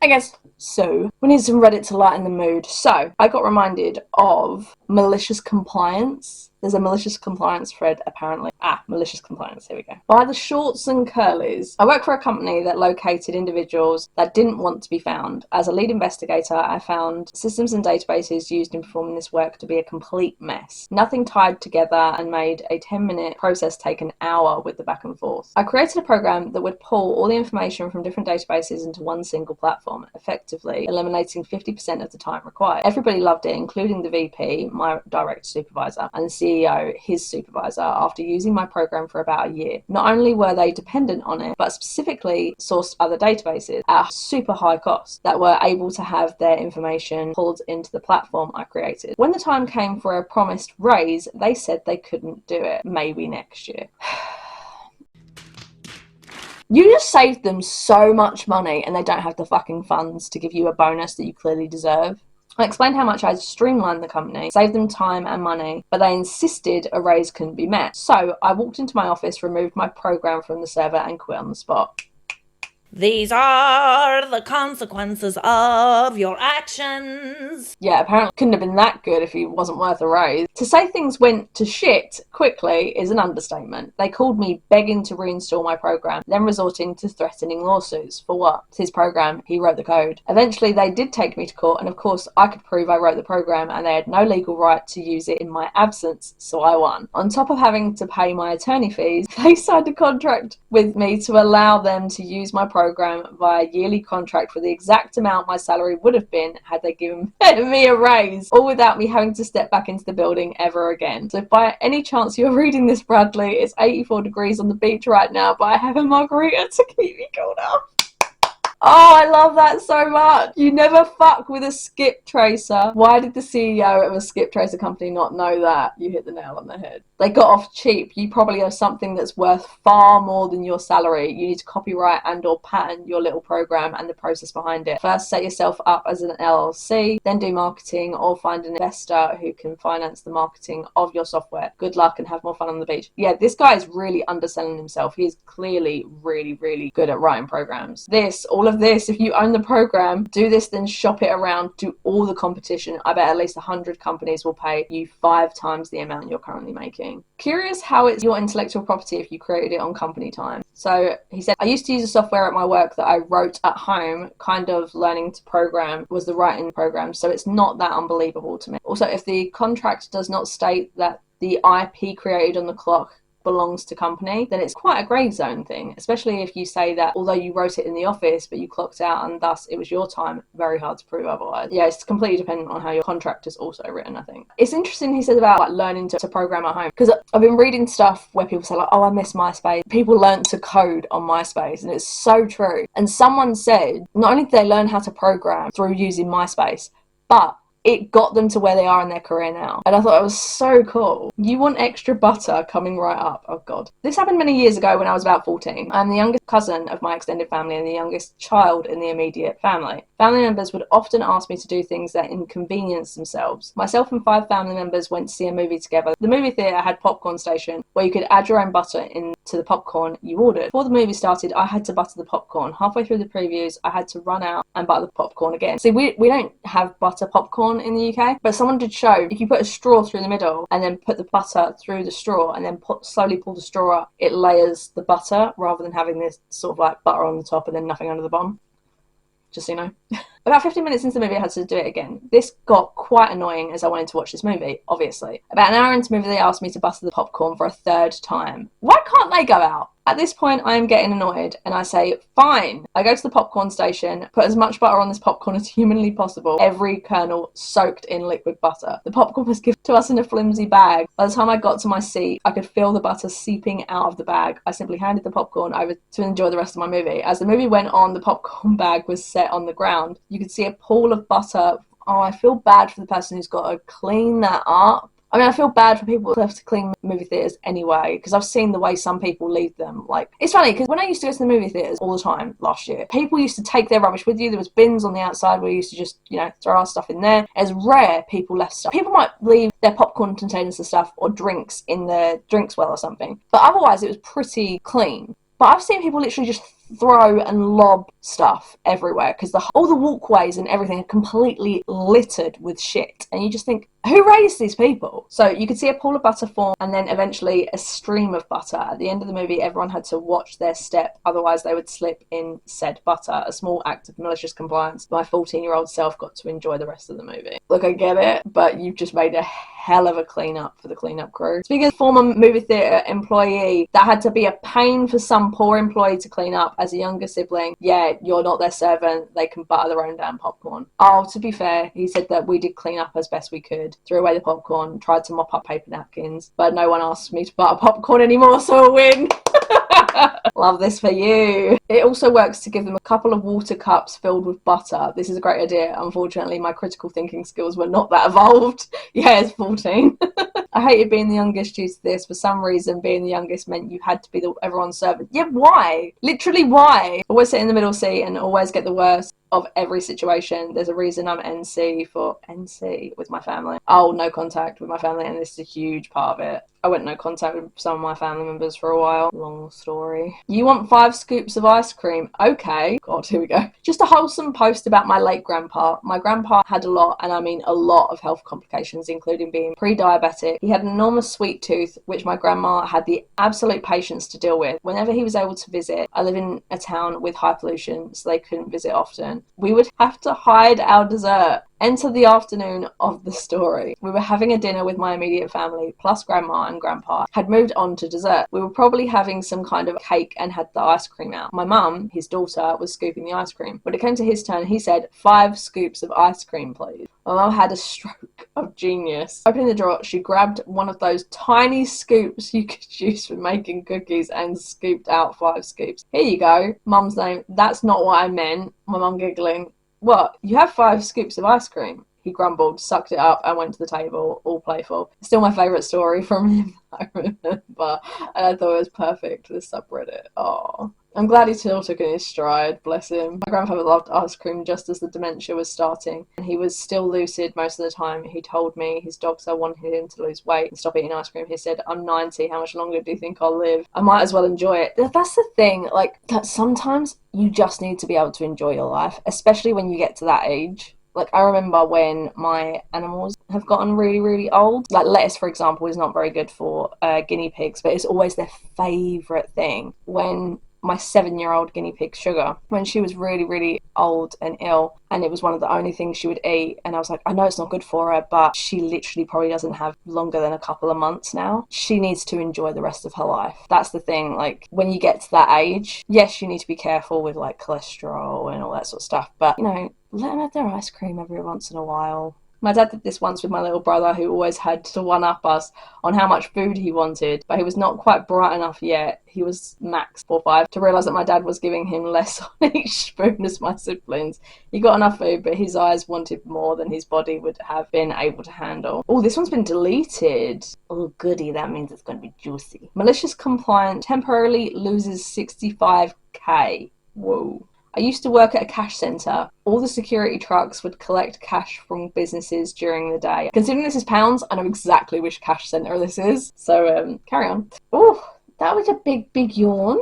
I guess so. We need some Reddit to lighten the mood. So, I got reminded of malicious compliance. There's a malicious compliance thread, apparently. Malicious compliance, here we go. By the shorts and curlies. I work for a company that located individuals that didn't want to be found. As a lead investigator, I found systems and databases used in performing this work to be a complete mess. Nothing tied together and made a 10-minute process take an hour with the back and forth. I created a program that would pull all the information from different databases into one single platform, effectively eliminating 50% of the time required. Everybody loved it, including the VP, my direct supervisor, and the CEO, his supervisor, after using my program for about a year. Not only were they dependent on it, but specifically sourced other databases at a super high cost that were able to have their information pulled into the platform I created. When the time came for a promised raise, they said they couldn't do it. Maybe next year. You just saved them so much money and they don't have the fucking funds to give you a bonus that you clearly deserve. I explained how much I'd streamlined the company, saved them time and money, but they insisted a raise couldn't be met. So I walked into my office, removed my program from the server and quit on the spot. These are the consequences of your actions. Yeah, apparently couldn't have been that good if he wasn't worth a raise. To say things went to shit quickly is an understatement. They called me begging to reinstall my program, then resorting to threatening lawsuits. For what? It's his program. He wrote the code. Eventually, they did take me to court, and of course, I could prove I wrote the program, and they had no legal right to use it in my absence, so I won. On top of having to pay my attorney fees, they signed a contract with me to allow them to use my program via yearly contract for the exact amount my salary would have been had they given me a raise, all without me having to step back into the building ever again. So if by any chance you're reading this, Bradley, it's 84 degrees on the beach right now, but I have a margarita to keep me cool down. Oh, I love that so much. You never fuck with a skip tracer. Why did the CEO of a skip tracer company not know that? You hit the nail on the head. They got off cheap. You probably have something that's worth far more than your salary. You need to copyright and or patent your little program and the process behind it. First, set yourself up as an LLC, then do marketing or find an investor who can finance the marketing of your software. Good luck and have more fun on the beach. Yeah, this guy is really underselling himself. He is clearly really, really good at writing programs. All of this, if you own the program, do this, then shop it around, do all the competition. I bet at least 100 companies will pay you 5 times the amount you're currently making. Curious how it's your intellectual property if you created it on company time. So he said, I used to use a software at my work that I wrote at home, kind of learning to program was the writing program, so it's not that unbelievable to me. Also, if the contract does not state that the IP created on the clock belongs to company, then it's quite a grey zone thing, especially if you say that although you wrote it in the office but you clocked out and thus it was your time. Very hard to prove otherwise. Yeah, it's completely dependent on how your contract is also written, I think. It's interesting he said about like learning to program at home, because I've been reading stuff where people say like, oh, I miss MySpace. People learned to code on MySpace, and it's so true. And someone said not only did they learn how to program through using MySpace, but it got them to where they are in their career now. And I thought it was so cool. You want extra butter coming right up. Oh God. This happened many years ago when I was about 14. I'm the youngest cousin of my extended family and the youngest child in the immediate family. Family members would often ask me to do things that inconvenience themselves. Myself and 5 family members went to see a movie together. The movie theatre had a popcorn station where you could add your own butter into the popcorn you ordered. Before the movie started, I had to butter the popcorn. Halfway through the previews, I had to run out and butter the popcorn again. See, we don't have butter popcorn in the UK, but someone did show if you put a straw through the middle and then put the butter through the straw and then slowly pull the straw up, it layers the butter rather than having this sort of like butter on the top and then nothing under the bottom. Just so you know. About 15 minutes into the movie, I had to do it again. This got quite annoying as I wanted to watch this movie, obviously. About an hour into the movie, they asked me to butter the popcorn for a 3rd time. Why can't they go out? At this point, I am getting annoyed, and I say, fine. I go to the popcorn station, put as much butter on this popcorn as humanly possible, every kernel soaked in liquid butter. The popcorn was given to us in a flimsy bag. By the time I got to my seat, I could feel the butter seeping out of the bag. I simply handed the popcorn over to enjoy the rest of my movie. As the movie went on, the popcorn bag was set on the ground. You could see a pool of butter. Oh, I feel bad for the person who's got to clean that up. I mean, I feel bad for people who have to clean movie theatres anyway, because I've seen the way some people leave them. Like, it's funny, because when I used to go to the movie theatres all the time last year, people used to take their rubbish with you. There was bins on the outside where you used to just, throw our stuff in there. It's rare people left stuff. People might leave their popcorn containers and stuff or drinks in the drinks well or something, but otherwise it was pretty clean. But I've seen people literally just throw and lob stuff everywhere because all the walkways and everything are completely littered with shit. And you just think, who raised these people? So you could see a pool of butter form and then eventually a stream of butter. At the end of the movie, everyone had to watch their step, otherwise they would slip in said butter. A small act of malicious compliance. My 14-year-old self got to enjoy the rest of the movie. Look, I get it, but you've just made a hell of a clean-up for the clean-up crew. Speaking of former movie theatre employee, that had to be a pain for some poor employee to clean up as a younger sibling. Yeah, you're not their servant. They can butter their own damn popcorn. Oh, to be fair, he said that we did clean up as best we could. Threw away the popcorn, tried to mop up paper napkins, but no one asked me to butter popcorn anymore, so a win. Love this for you. It also works to give them a couple of water cups filled with butter. This is a great idea. Unfortunately, my critical thinking skills were not that evolved. Yeah, it's 14. I hated being the youngest due to this. For some reason, being the youngest meant you had to be everyone's servant. Yeah, why? Literally, why? Always sit in the middle seat and always get the worst of every situation. There's a reason I'm NC for NC with my family. Oh, no contact with my family, and this is a huge part of it. I went no contact with some of my family members for a while. Long story. You want 5 scoops of ice cream? Okay. God, here we go. Just a wholesome post about my late grandpa. My grandpa had a lot, and I mean a lot of health complications, including being pre-diabetic. He had an enormous sweet tooth, which my grandma had the absolute patience to deal with. Whenever he was able to visit, I live in a town with high pollution, so they couldn't visit often. We would have to hide our dessert. Enter the afternoon of the story. We were having a dinner with my immediate family, plus grandma and grandpa had moved on to dessert. We were probably having some kind of cake and had the ice cream out. My mum, his daughter, was scooping the ice cream. When it came to his turn, he said, 5 scoops of ice cream, please. My mum had a stroke of genius. Opening the drawer, she grabbed one of those tiny scoops you could use for making cookies and scooped out 5 scoops. Here you go. Mum's name. That's not what I meant. My mum giggling. What? You have 5 scoops of ice cream? He grumbled, sucked it up, and went to the table, all playful. It's still my favourite story from him, I remember. And I thought it was perfect, this subreddit. Oh, I'm glad he still took it in his stride, bless him. My grandfather loved ice cream just as the dementia was starting, and he was still lucid most of the time. He told me his doctor wanted him to lose weight and stop eating ice cream. He said, I'm 90, how much longer do you think I'll live? I might as well enjoy it. That's the thing, like, that sometimes you just need to be able to enjoy your life, especially when you get to that age. Like, I remember when my animals have gotten really, really old. Like, lettuce, for example, is not very good for guinea pigs, but it's always their favourite thing. When my 7-year-old guinea pig, Sugar, when she was really, really old and ill, and it was one of the only things she would eat, and I was like, I know it's not good for her, but she literally probably doesn't have longer than a couple of months now. She needs to enjoy the rest of her life. That's the thing, like, when you get to that age, yes, you need to be careful with, like, cholesterol and all that sort of stuff, but, you know, let them have their ice cream every once in a while. My dad did this once with my little brother, who always had to one-up us on how much food he wanted, but he was not quite bright enough yet. He was max 4 or 5 to realise that my dad was giving him less on each spoon as my siblings. He got enough food, but his eyes wanted more than his body would have been able to handle. Oh, this one's been deleted. Oh, goody, that means it's going to be juicy. Malicious compliant temporarily loses 65k. Whoa. I used to work at a cash centre. All the security trucks would collect cash from businesses during the day. Considering this is pounds, I know exactly which cash centre this is. So, carry on. Oh, that was a big, big yawn.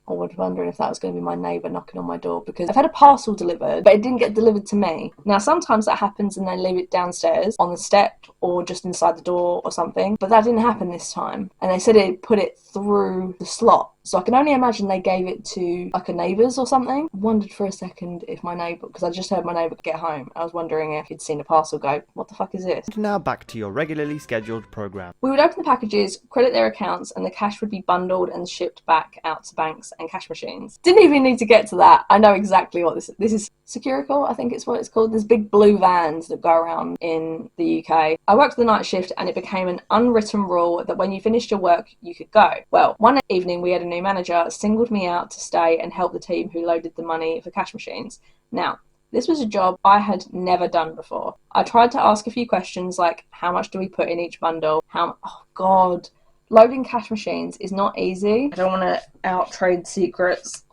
I was wondering if that was going to be my neighbour knocking on my door, because I've had a parcel delivered, but it didn't get delivered to me. Now, sometimes that happens and they leave it downstairs on the step or just inside the door or something, but that didn't happen this time. And they said it put it through the slot. So I can only imagine they gave it to, like, a neighbour's or something. I wondered for a second if my neighbour, because I just heard my neighbour get home. I was wondering if he'd seen a parcel go, what the fuck is this? Now back to your regularly scheduled programme. We would open the packages, credit their accounts, and the cash would be bundled and shipped back out to banks and cash machines. Didn't even need to get to that. I know exactly what this is. This is Securical, I think it's what it's called. There's big blue vans that go around in the UK. I worked the night shift, and it became an unwritten rule that when you finished your work, you could go. Well, one evening we had a new manager singled me out to stay and help the team who loaded the money for cash machines. Now, this was a job I had never done before. I tried to ask a few questions like, how much do we put in each bundle? Oh God, loading cash machines is not easy. I don't want to out-trade secrets,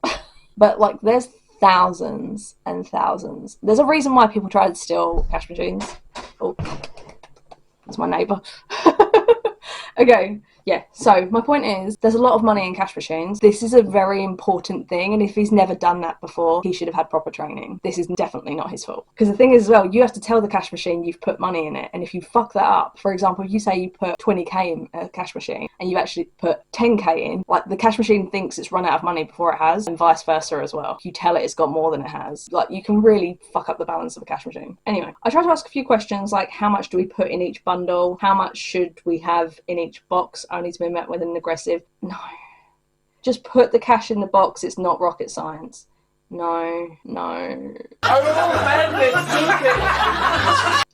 but like, there's thousands and thousands. There's a reason why people try to steal cash machines. Oh, that's my neighbour. Okay, yeah, so my point is, there's a lot of money in cash machines. This is a very important thing, and if he's never done that before, he should have had proper training. This is definitely not his fault. Because the thing is as well, you have to tell the cash machine you've put money in it, and if you fuck that up, for example, if you say you put 20k in a cash machine, and you actually put 10k in, like, the cash machine thinks it's run out of money before it has, and vice versa as well. If you tell it it's got more than it has, like, you can really fuck up the balance of a cash machine. Anyway, I tried to ask a few questions, like, how much do we put in each bundle? How much should we have in each box, only to be met with an aggressive no. Just put the cash in the box, it's not rocket science. No.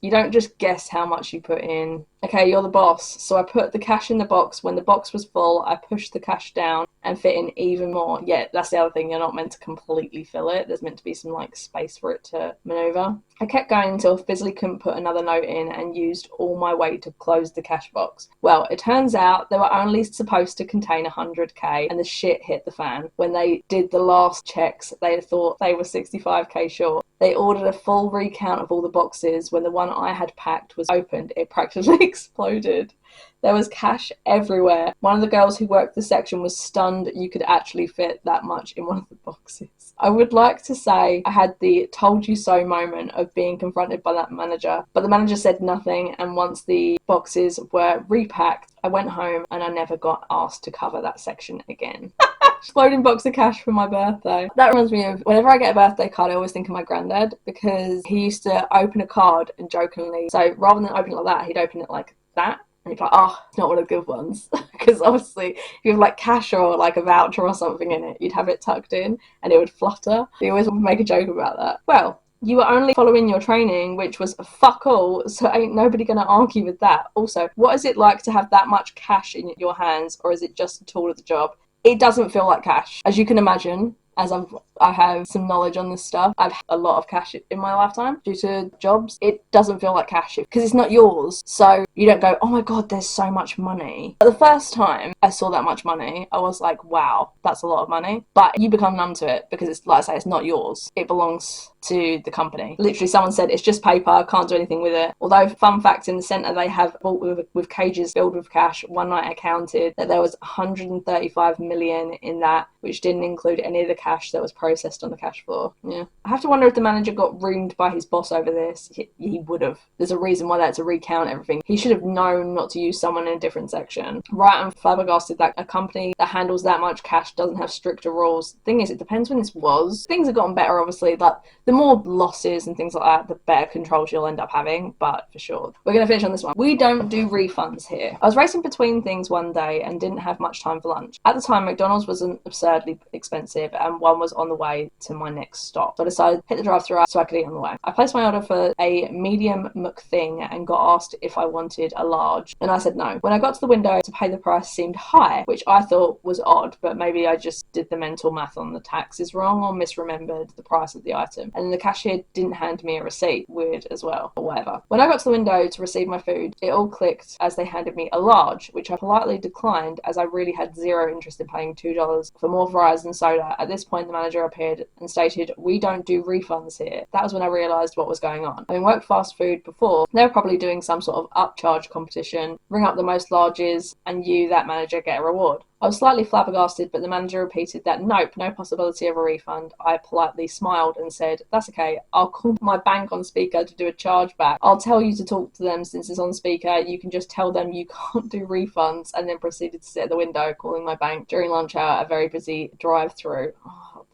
You don't just guess how much you put in. Okay, you're the boss. So I put the cash in the box. When the box was full, I pushed the cash down and fit in even more. Yeah, that's the other thing. You're not meant to completely fill it. There's meant to be some, like, space for it to maneuver. I kept going until I physically couldn't put another note in and used all my weight to close the cash box. Well, it turns out they were only supposed to contain 100k, and the shit hit the fan. When they did the last checks, they thought they were 65k short. They ordered a full recount of all the boxes. When the one I had packed was opened, it practically exploded. There was cash everywhere. One of the girls who worked the section was stunned you could actually fit that much in one of the boxes. I would like to say I had the told you so moment of being confronted by that manager, but the manager said nothing, and once the boxes were repacked, I went home and I never got asked to cover that section again. Exploding box of cash for my birthday. That reminds me of, whenever I get a birthday card, I always think of my granddad, because he used to open a card and jokingly, so rather than open it like that, he'd open it like that. And he'd be like, oh, it's not one of the good ones. Because obviously, if you have like cash or like a voucher or something in it, you'd have it tucked in and it would flutter. He always would make a joke about that. Well, you were only following your training, which was fuck all, so ain't nobody gonna argue with that. Also, what is it like to have that much cash in your hands, or is it just a tool of the job? It doesn't feel like cash. As you can imagine, as I have some knowledge on this stuff, I've had a lot of cash in my lifetime due to jobs. It doesn't feel like cash because it's not yours. So you don't go, oh my God, there's so much money. But the first time I saw that much money, I was like, wow, that's a lot of money. But you become numb to it because it's, like I say, it's not yours. It belongs to the company. Literally, someone said it's just paper, can't do anything with it. Although, fun fact, in the centre they have vault with cages filled with cash. One night I counted that there was 135 million in that, which didn't include any of the cash that was processed on the cash floor. Yeah, I have to wonder if the manager got roomed by his boss over this. He would have. There's a reason why they had to recount everything. He should have known not to use someone in a different section. Right, I'm flabbergasted that a company that handles that much cash doesn't have stricter rules. Thing is, it depends when this was. Things have gotten better, obviously. Like, the more losses and things like that, the better controls you'll end up having, but for sure. We're going to finish on this one. We don't do refunds here. I was racing between things one day and didn't have much time for lunch. At the time, McDonald's wasn't absurdly expensive and one was on the way to my next stop. So I decided to hit the drive-thru so I could eat on the way. I placed my order for a medium McThing and got asked if I wanted a large, and I said no. When I got to the window to pay, the price seemed high, which I thought was odd, but maybe I just did the mental math on the taxes wrong or misremembered the price of the item. And the cashier didn't hand me a receipt. Weird as well, or whatever. When I got to the window to receive my food, it all clicked as they handed me a large, which I politely declined as I really had zero interest in paying $2 for more fries and soda. At this point, the manager appeared and stated, "We don't do refunds here." That was when I realised what was going on. Having worked fast food before, they were probably doing some sort of upcharge competition, ring up the most larges, and you, that manager, get a reward. I was slightly flabbergasted, but the manager repeated that nope, no possibility of a refund. I politely smiled and said, that's okay, I'll call my bank on speaker to do a chargeback. I'll tell you to talk to them since it's on speaker. You can just tell them you can't do refunds, and then proceeded to sit at the window calling my bank during lunch hour, a very busy drive-through.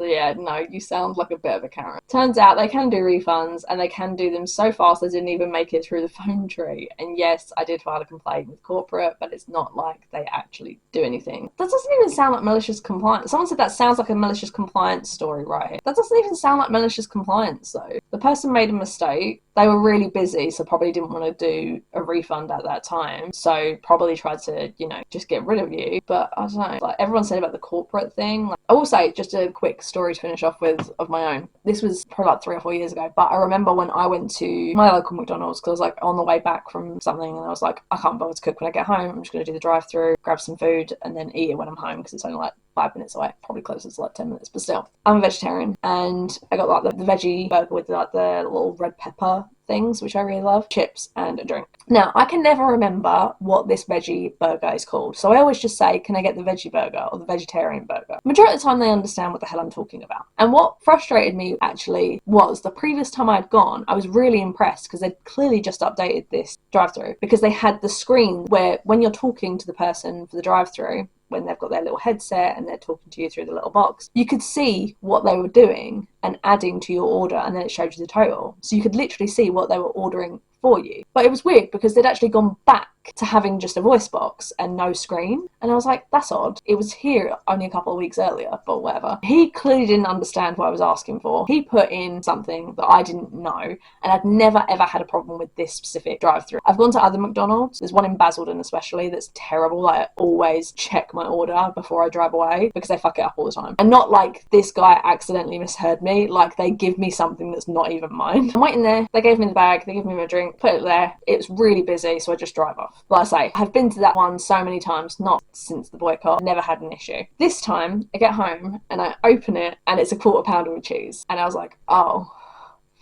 Yeah, no, you sound like a bit of a Karen. Turns out they can do refunds, and they can do them so fast they didn't even make it through the phone tree. And yes, I did file a complaint with corporate, but it's not like they actually do anything. That doesn't even sound like malicious compliance. Someone said that sounds like a malicious compliance story right here. That doesn't even sound like malicious compliance, though. The person made a mistake. They were really busy, so probably didn't want to do a refund at that time. So probably tried to, just get rid of you. But I don't know, like everyone said about the corporate thing. Like, I will say, just a quick story to finish off with of my own. This was probably like 3 or 4 years ago, but I remember when I went to my local McDonald's because I was like on the way back from something and I was like, I can't bother to cook when I get home. I'm just going to do the drive-through, grab some food and then eat it when I'm home because it's only like 5 minutes away, probably closer to like 10 minutes, but still. I'm a vegetarian and I got like the veggie burger with like the little red pepper things, which I really love, chips and a drink. Now, I can never remember what this veggie burger is called, so I always just say, can I get the veggie burger or the vegetarian burger? Majority of the time they understand what the hell I'm talking about. And what frustrated me actually was the previous time I'd gone, I was really impressed because they'd clearly just updated this drive-through, because they had the screen where when you're talking to the person for the drive-through, when they've got their little headset and they're talking to you through the little box, you could see what they were doing and adding to your order, and then it showed you the total. So you could literally see what they were ordering for you. But it was weird because they'd actually gone back to having just a voice box and no screen. And I was like, that's odd. It was here only a couple of weeks earlier, but whatever. He clearly didn't understand what I was asking for. He put in something that I didn't know, and I've never ever had a problem with this specific drive-through. I've gone to other McDonald's. There's one in Basildon especially that's terrible. I always check my order before I drive away because they fuck it up all the time. And not like this guy accidentally misheard me, like they give me something that's not even mine. I'm waiting there. They gave me the bag. They gave me my drink. Put it there. It's really busy, so I just drive off. Like I say, I've been to that one so many times, not since the boycott, never had an issue. This time, I get home and I open it and it's a quarter pounder with cheese. And I was like, oh,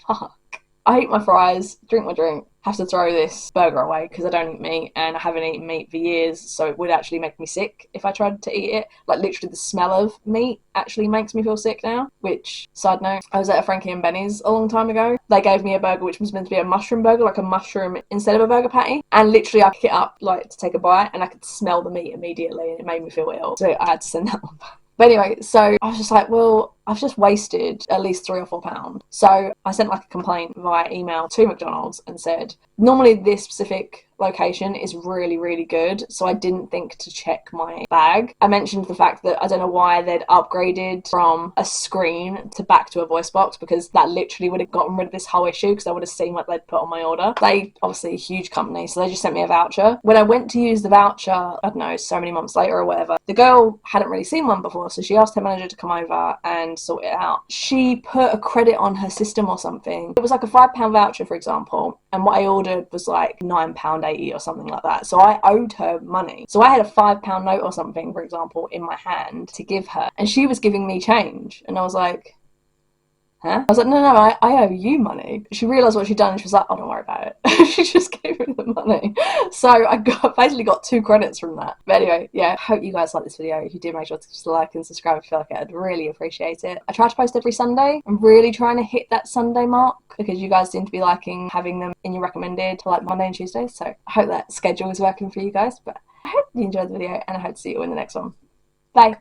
fuck. I eat my fries, drink my drink, have to throw this burger away because I don't eat meat and I haven't eaten meat for years, so it would actually make me sick if I tried to eat it. Like literally the smell of meat actually makes me feel sick now, which, side note, I was at a Frankie and Benny's a long time ago. They gave me a burger which was meant to be a mushroom burger, like a mushroom instead of a burger patty, and literally I picked it up like to take a bite and I could smell the meat immediately and it made me feel ill, so I had to send that one back. But anyway, so I was just like, well, I've just wasted at least £3 or £4. So I sent like a complaint via email to McDonald's and said, normally this specific location is really, really good, so I didn't think to check my bag. I mentioned the fact that I don't know why they'd upgraded from a screen to back to a voice box, because that literally would have gotten rid of this whole issue because I would have seen what they'd put on my order. They, obviously a huge company, so they just sent me a voucher. When I went to use the voucher, I don't know, so many months later or whatever, the girl hadn't really seen one before, so she asked her manager to come over and sort it out. She put a credit on her system or something. It was like a £5 voucher, for example, and what I ordered was like £9.80 or something like that. So I owed her money. So I had a £5 note or something, for example, in my hand to give her, and she was giving me change, and I was like, huh? I was like, no, I owe you money. She realised what she'd done and she was like, oh, don't worry about it. She just gave me the money. So I basically got 2 credits from that. But anyway, yeah, I hope you guys like this video. If you do, make sure to just like and subscribe if you feel like it. I'd really appreciate it. I try to post every Sunday. I'm really trying to hit that Sunday mark because you guys seem to be liking having them in your recommended for like Monday and Tuesday. So I hope that schedule is working for you guys. But I hope you enjoyed the video and I hope to see you in the next one. Bye.